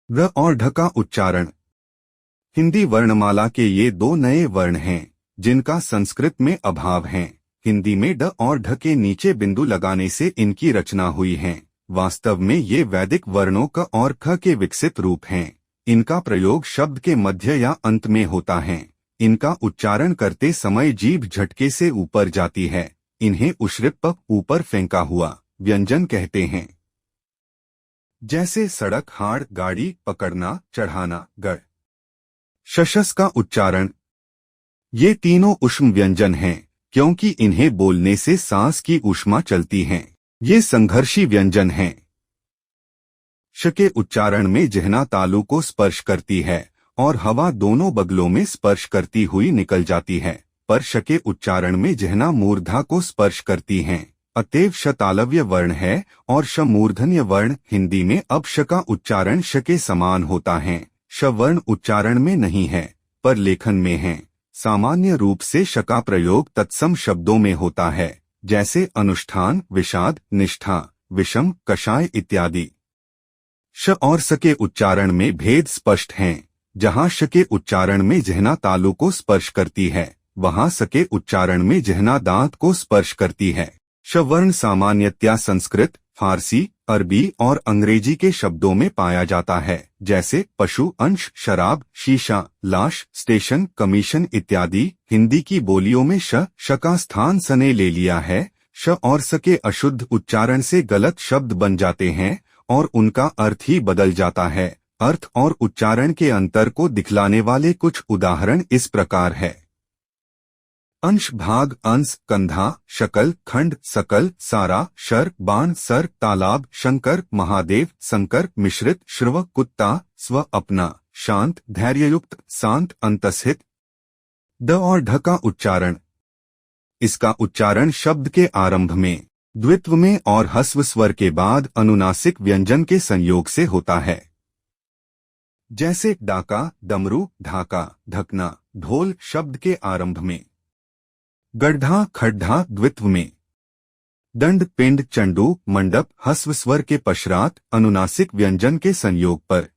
व और ढ का उच्चारण। हिंदी वर्णमाला के ये दो नए वर्ण हैं जिनका संस्कृत में अभाव है। हिंदी में ड और ढ के नीचे बिंदु लगाने से इनकी रचना हुई है। वास्तव में ये वैदिक वर्णों क और ख के विकसित रूप हैं। इनका प्रयोग शब्द के मध्य या अंत में होता है। इनका उच्चारण करते समय जीभ झटके से ऊपर जाती है। इन्हें उश्रिप ऊपर फेंका हुआ व्यंजन कहते हैं। जैसे सड़क, हाड़, गाड़ी, पकड़ना, चढ़ाना, गढ़। शशस का उच्चारण। ये तीनों ऊष्म व्यंजन हैं क्योंकि इन्हें बोलने से सांस की ऊष्मा चलती है। ये संघर्षी व्यंजन हैं। श के उच्चारण में जिह्वा तालु को स्पर्श करती है और हवा दोनों बगलों में स्पर्श करती हुई निकल जाती है, पर श के उच्चारण में जिह्वा मूर्धा को स्पर्श करती हैं। अतएव श तालव्य वर्ण है और श मूर्धन्य वर्ण। हिंदी में अब श का उच्चारण श के समान होता है। श वर्ण उच्चारण में नहीं है पर लेखन में है। सामान्य रूप से श का प्रयोग तत्सम शब्दों में होता है, जैसे अनुष्ठान, विषाद, निष्ठा, विषम, कषाय इत्यादि। श और स के उच्चारण में भेद स्पष्ट हैं। जहाँ श के उच्चारण में जिह्वा तालु को स्पर्श करती है, वहाँ स के उच्चारण में जिह्वा दांत को स्पर्श करती है। श वर्ण सामान्यतया संस्कृत, फारसी, अरबी और अंग्रेजी के शब्दों में पाया जाता है, जैसे पशु, अंश, शराब, शीशा, लाश, स्टेशन, कमीशन इत्यादि। हिंदी की बोलियों में श का स्थान स ने ले लिया है। श और स के अशुद्ध उच्चारण से गलत शब्द बन जाते हैं और उनका अर्थ ही बदल जाता है। अर्थ और उच्चारण के अंतर को दिखलाने वाले कुछ उदाहरण इस प्रकार है। अंश, भाग, अंश, कंधा, शकल, खंड, सकल, सारा, शर, बाण, सर, तालाब, शंकर, महादेव, संकर, मिश्रित, श्रव, कुत्ता, स्व, अपना, शांत, धैर्ययुक्त, शांत, अंतस्थित। द और ढ का उच्चारण। इसका उच्चारण शब्द के आरंभ में, द्वित्व में और ह्रस्व स्वर के बाद अनुनासिक व्यंजन के संयोग से होता है, जैसे डाका, डमरू, ढाका, ढकना, ढोल शब्द के आरंभ में। गड्ढा, खड्ढा द्वित्व में। दंड, पिंड, चंडू, मंडप ह्रस्व स्वर के पश्चात अनुनासिक व्यंजन के संयोग पर।